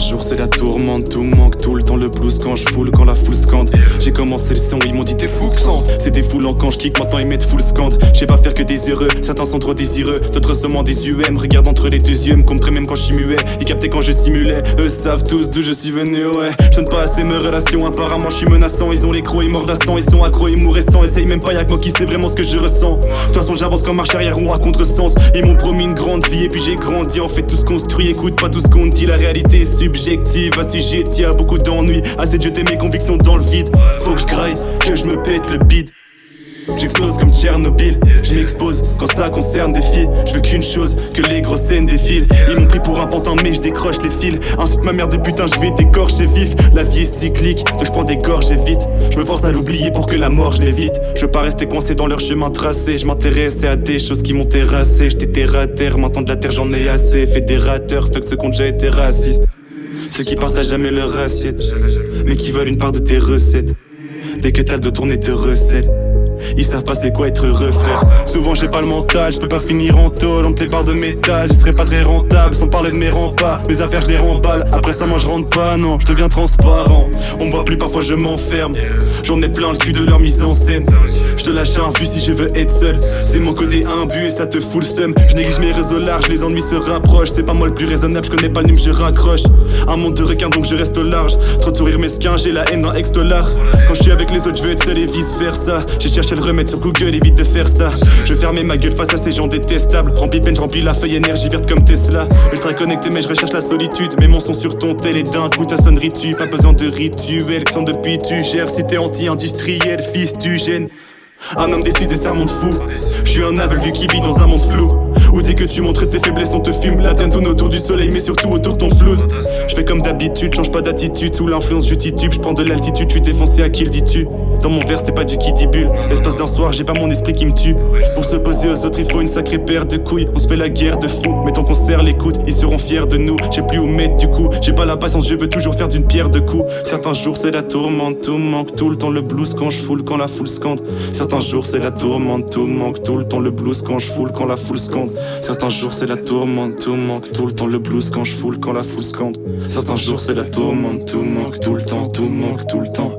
jours c'est la tourmente, tout manque tout le temps le blues quand je foule, quand la foule scande. J'ai commencé le son, ils m'ont dit t'es fou que c'est défoulant quand je kick, maintenant ils mettent full scande. J'sais pas faire que des heureux, certains sont trop désireux, d'autres seulement des UM. Regarde entre les deux yeux, me comprennent même quand je suis muet. Ils captaient quand je simulais, eux savent tous d'où je suis venu, ouais. Je donne pas assez mes relations, apparemment je suis menaçant. Ils ont les crocs, ils mordassants, ils sont accros, ils mourressants. Essaye même pas, y'a que moi qui sais vraiment ce que je ressens. De toute façon j'avance comme marche arrière ou à contresens. Ils m'ont promis une grande vie et puis j'ai grandi. En fait tout se construit, écoute pas tout ce qu'on dit. La réalité est subjective, assujettie à beaucoup d'ennuis. Assez de jeter mes convictions dans le vide. Faut que je graille, que je me pète le bide. J'explose comme Tchernobyl, je m'expose quand ça concerne des filles. Je veux qu'une chose, que les grosses scènes défilent. Ils m'ont pris pour un pantin mais je décroche les fils. Insulte ma mère de putain, je vais t'écorcher vif. La vie est cyclique, donc je prends des gorgées vite. Je me force à l'oublier pour que la mort je l'évite. Je veux pas rester coincé dans leur chemin tracé. Je m'intéressais à des choses qui m'ont terrassé. J'étais terre à terre, maintenant de la terre j'en ai assez. Fédérateur, fuck ceux qui ont déjà été racistes. Ceux qui partagent jamais leur assiette, mais qui veulent une part de tes recettes. Dès que t'as le dos tourné te recèle. Ils savent pas c'est quoi être heureux frère. Souvent j'ai pas le mental, je peux pas finir en tôle. On me plépare de métal, je serais pas très rentable. Sans parler de mes remparts, mes affaires je les remballe. Après ça moi je rentre pas, non, je deviens transparent. On me voit plus, parfois je m'enferme. J'en ai plein le cul de leur mise en scène. Je te lâche un vu si je veux être seul. C'est mon côté imbu et ça te fout le seum. Je néglige mes réseaux larges, les ennuis se rapprochent. C'est pas moi le plus raisonnable, je connais pas le nime, je raccroche. Un monde de requins donc je reste large. Trop de sourires mesquins, j'ai la haine d'un ex-dollar. Quand je suis avec les autres je veux être seul et vice versa. J'ai cherché à le remettre sur Google, évite de faire ça. Je vais fermer ma gueule face à ces gens détestables. Remplis peine, remplis la feuille énergie verte comme Tesla. Je serai connecté mais je recherche la solitude. Mets mon son sur ton tel et d'un coup ta sonnerie tue. Pas besoin de rituel, que depuis tu gères. Si t'es anti-industriel, fils du gène. Un homme déçu des sermons de fou. Je suis un aveugle qui vit dans un monde flou. Où dès que tu montres tes faiblesses on te fume. La teinte tourne autour du soleil mais surtout autour de ton flouze. Je fais comme d'habitude, change pas d'attitude. Sous l'influence je titube, je prends de l'altitude. Je suis défoncé à qui le dis-tu? Dans mon verre c'est pas du kidibule. L'espace d'un soir j'ai pas mon esprit qui me tue. Pour se poser aux autres il faut une sacrée paire de couilles. On se fait la guerre de fous, mais tant qu'on serre les coudes ils seront fiers de nous. J'ai plus où mettre du coup, j'ai pas la patience, je veux toujours faire d'une pierre deux coups. Certains jours c'est la tourmente, tout manque tout le temps le blues quand je foule, quand la foule scande. Certains jours c'est la tourmente, tout manque tout le temps le blues quand je foule, quand la foule scande. Certains jours c'est la tourmente, tout manque tout le temps le blues quand je foule, quand la foule scande. Certains jours c'est la tourmente, tout manque tout le temps, tout manque tout le temps.